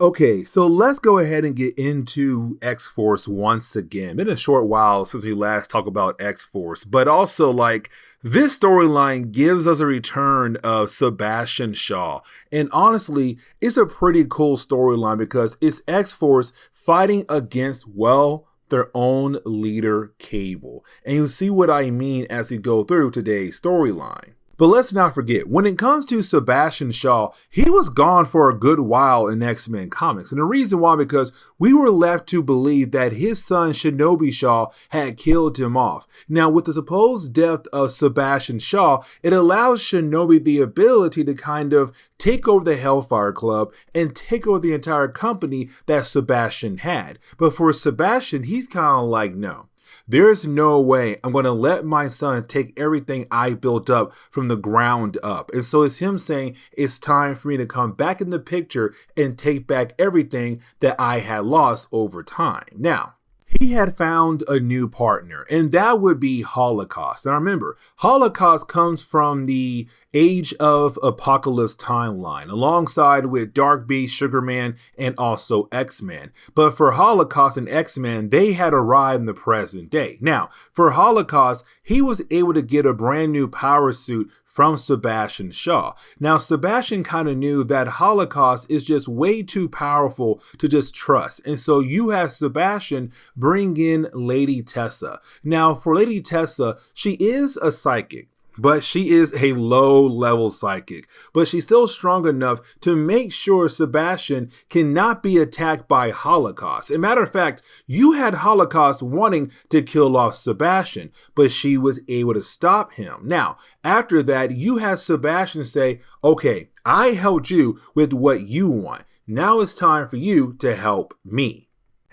Okay, so let's go ahead and get into X-Force once again. Been a short while since we last talked about X-Force, but also this storyline gives us a return of Sebastian Shaw. And honestly, it's a pretty cool storyline because it's X-Force fighting against, well, their own leader, Cable. And you'll see what I mean as we go through today's storyline. But let's not forget, when it comes to Sebastian Shaw, he was gone for a good while in X-Men comics. And the reason why, because we were left to believe that his son Shinobi Shaw had killed him off. Now, with the supposed death of Sebastian Shaw, it allows Shinobi the ability to kind of take over the Hellfire Club and take over the entire company that Sebastian had. But for Sebastian, he's kind of like, no. There's no way I'm going to let my son take everything I built up from the ground up. And so it's him saying it's time for me to come back in the picture and take back everything that I had lost over time. Now, he had found a new partner, and that would be Holocaust. Now remember, Holocaust comes from the Age of Apocalypse timeline, alongside with Dark Beast, Sugar Man, and also X-Men. But for Holocaust and X-Men, they had arrived in the present day. Now, for Holocaust, he was able to get a brand new power suit from Sebastian Shaw. Now, Sebastian kind of knew that Holocaust is just way too powerful to just trust. And so you have Sebastian bring in Lady Tessa. Now, for Lady Tessa, she is a psychic, but she is a low-level psychic. But she's still strong enough to make sure Sebastian cannot be attacked by Holocaust. As a matter of fact, you had Holocaust wanting to kill off Sebastian, but she was able to stop him. Now, after that, you had Sebastian say, okay, I helped you with what you want. Now it's time for you to help me.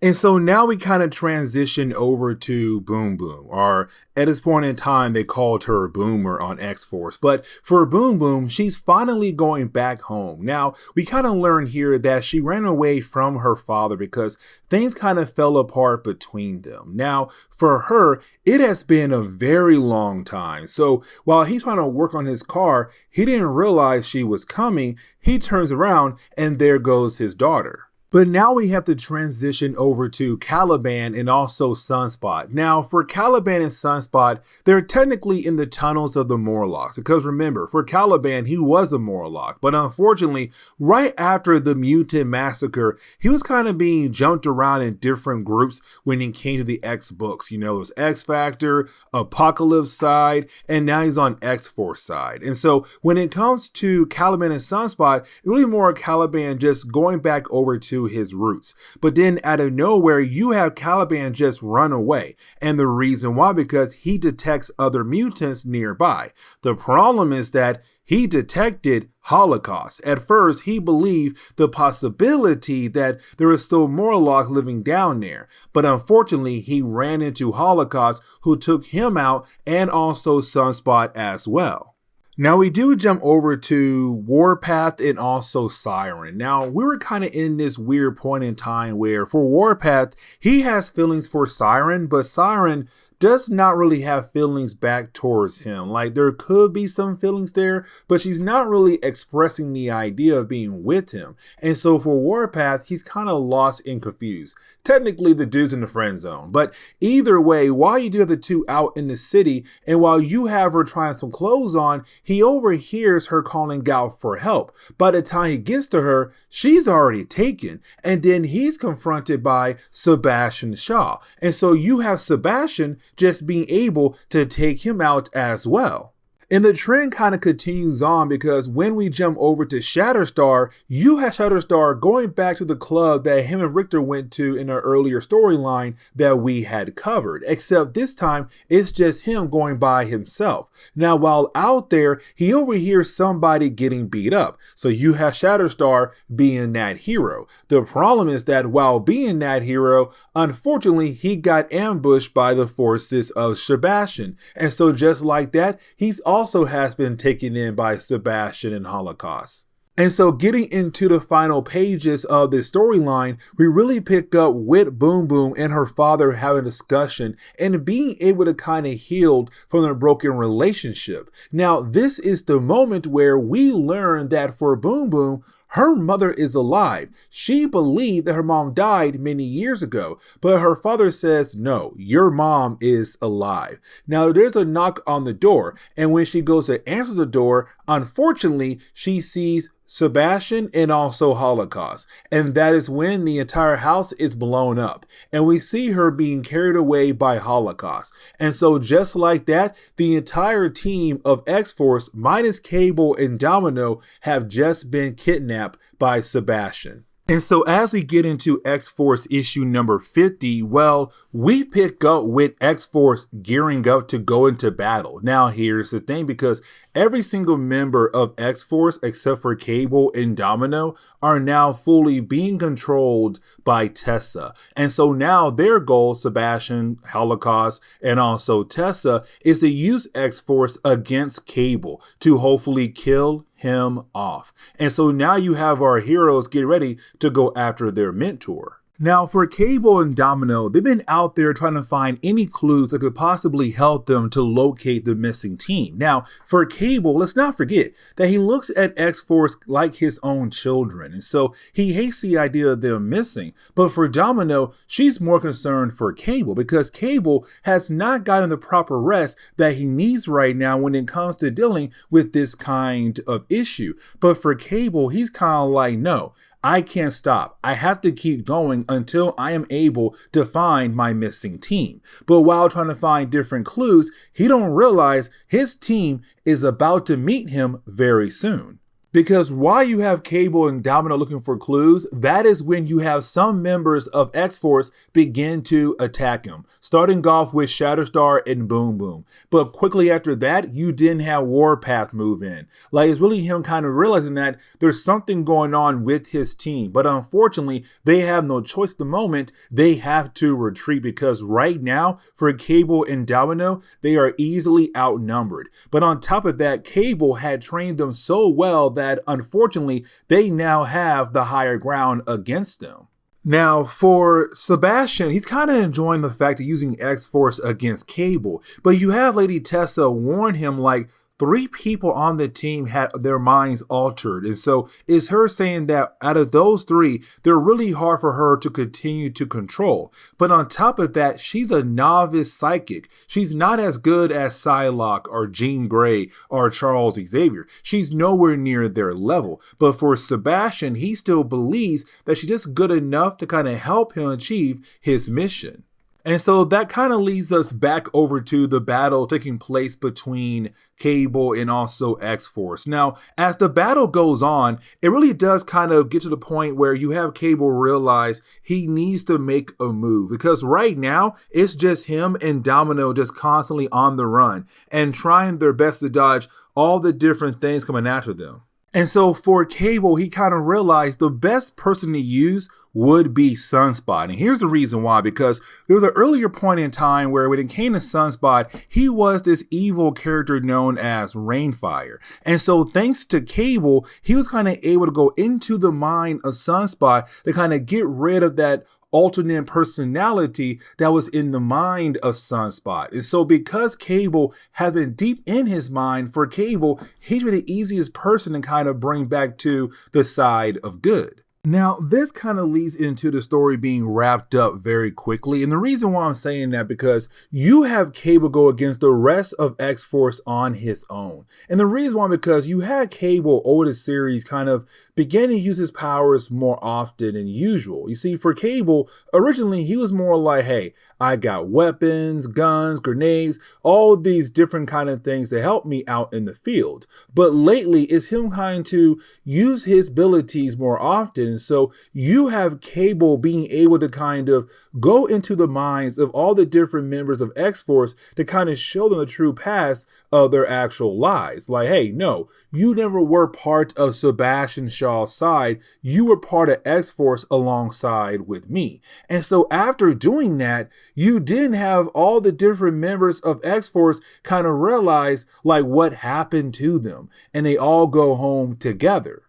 And so now we kind of transition over to Boom Boom, or at this point in time, they called her Boomer on X-Force. But for Boom Boom, she's finally going back home. Now, we kind of learn here that she ran away from her father because things kind of fell apart between them. Now, for her, it has been a very long time. So while he's trying to work on his car, he didn't realize she was coming. He turns around and there goes his daughter. But now we have to transition over to Caliban and also Sunspot. Now, for Caliban and Sunspot, they're technically in the tunnels of the Morlocks. Because remember, for Caliban, he was a Morlock. But unfortunately, right after the mutant massacre, he was kind of being jumped around in different groups when he came to the X books. You know, it was X Factor, Apocalypse side, and now he's on X-Force side. And so when it comes to Caliban and Sunspot, it's really more Caliban just going back over to his roots. But then out of nowhere, you have Caliban just run away. And the reason why, because he detects other mutants nearby. The problem is that he detected Holocaust. At first, he believed the possibility that there was still Morlock living down there. But unfortunately, he ran into Holocaust, who took him out, and also Sunspot as well. Now we do jump over to Warpath and also Siren. Now we were kind of in this weird point in time where for Warpath, he has feelings for Siren, but Siren does not really have feelings back towards him. Like there could be some feelings there, but she's not really expressing the idea of being with him. And so for Warpath, he's kind of lost and confused. Technically the dude's in the friend zone, but either way, while you do have the two out in the city and while you have her trying some clothes on, he overhears her calling out for help. By the time he gets to her, she's already taken. And then he's confronted by Sebastian Shaw. And so you have Sebastian just being able to take him out as well. And the trend kind of continues on because when we jump over to Shatterstar, you have Shatterstar going back to the club that him and Richter went to in an earlier storyline that we had covered. Except this time, it's just him going by himself. Now, while out there, he overhears somebody getting beat up. So you have Shatterstar being that hero. The problem is that while being that hero, unfortunately, he got ambushed by the forces of Sebastian. And so just like that, he's also has been taken in by Sebastian and Holocaust. And so getting into the final pages of this storyline, we really pick up with Boom Boom and her father having a discussion and being able to kind of heal from their broken relationship. Now, this is the moment where we learn that for Boom Boom, her mother is alive. She believed that her mom died many years ago, but her father says, no, your mom is alive. Now there's a knock on the door, and when she goes to answer the door, unfortunately, she sees Sebastian and also Holocaust. And that is when the entire house is blown up. And we see her being carried away by Holocaust. And so just like that, the entire team of X-Force minus Cable and Domino have just been kidnapped by Sebastian. And so as we get into X-Force issue number 50, well, we pick up with X-Force gearing up to go into battle. Now, here's the thing, because every single member of X-Force, except for Cable and Domino, are now fully being controlled by Tessa. And so now their goal, Sebastian, Holocaust, and also Tessa, is to use X-Force against Cable to hopefully kill him off. And so now you have our heroes get ready to go after their mentor. Now, for Cable and Domino, they've been out there trying to find any clues that could possibly help them to locate the missing team. Now, for Cable, let's not forget that he looks at X-Force like his own children, and so he hates the idea of them missing. But for Domino, she's more concerned for Cable, because Cable has not gotten the proper rest that he needs right now when it comes to dealing with this kind of issue. But for Cable, he's kind of like, no, I can't stop. I have to keep going until I am able to find my missing team. But while trying to find different clues, he don't realize his team is about to meet him very soon. Because while you have Cable and Domino looking for clues, that is when you have some members of X-Force begin to attack him, starting off with Shatterstar and Boom Boom. But quickly after that, you didn't have Warpath move in. Like, it's really him kind of realizing that there's something going on with his team. But unfortunately, they have no choice at the moment. They have to retreat, because right now, for Cable and Domino, they are easily outnumbered. But on top of that, Cable had trained them so well that unfortunately they now have the higher ground against them. Now, for Sebastian, he's kind of enjoying the fact of using X-Force against Cable, but you have Lady Tessa warn him, like, 3 people on the team had their minds altered. And so it's her saying that out of those 3, they're really hard for her to continue to control. But on top of that, she's a novice psychic. She's not as good as Psylocke or Jean Grey or Charles Xavier. She's nowhere near their level. But for Sebastian, he still believes that she's just good enough to kind of help him achieve his mission. And so that kind of leads us back over to the battle taking place between Cable and also X-Force. Now, as the battle goes on, it really does kind of get to the point where you have Cable realize he needs to make a move, because right now it's just him and Domino just constantly on the run and trying their best to dodge all the different things coming after them. And so for Cable, he kind of realized the best person to use would be Sunspot. And here's the reason why, because there was an earlier point in time where when it came to Sunspot, he was this evil character known as Rainfire. And so thanks to Cable, he was kind of able to go into the mind of Sunspot to kind of get rid of that alternate personality that was in the mind of Sunspot. And so because Cable has been deep in his mind, for Cable, he's been the easiest person to kind of bring back to the side of good. Now, this kind of leads into the story being wrapped up very quickly. And the reason why I'm saying that, because you have Cable go against the rest of X-Force on his own. And the reason why, because you had Cable over the series kind of begin to use his powers more often than usual. You see, for Cable, originally he was more like, hey, I got weapons, guns, grenades, all these different kind of things to help me out in the field. But lately, it's him trying to use his abilities more often. And so you have Cable being able to kind of go into the minds of all the different members of X-Force to kind of show them the true past of their actual lives. Like, hey, no, you never were part of Sebastian Shaw's side. You were part of X-Force alongside with me. And so after doing that, you didn't have all the different members of X-Force kind of realize like what happened to them, and they all go home together.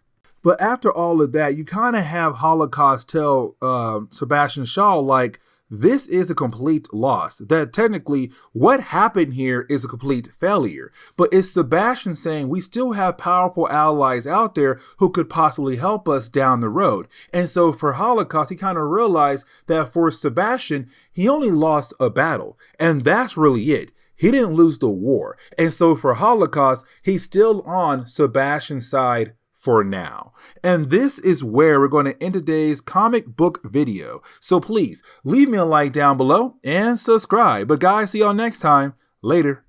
But after all of that, you kind of have Holocaust tell Sebastian Shaw, like, this is a complete loss. That technically what happened here is a complete failure. But it's Sebastian saying we still have powerful allies out there who could possibly help us down the road. And so for Holocaust, he kind of realized that for Sebastian, he only lost a battle. And that's really it. He didn't lose the war. And so for Holocaust, he's still on Sebastian's side for now. And this is where we're going to end today's comic book video. So please leave me a like down below and subscribe. But guys, see y'all next time. Later.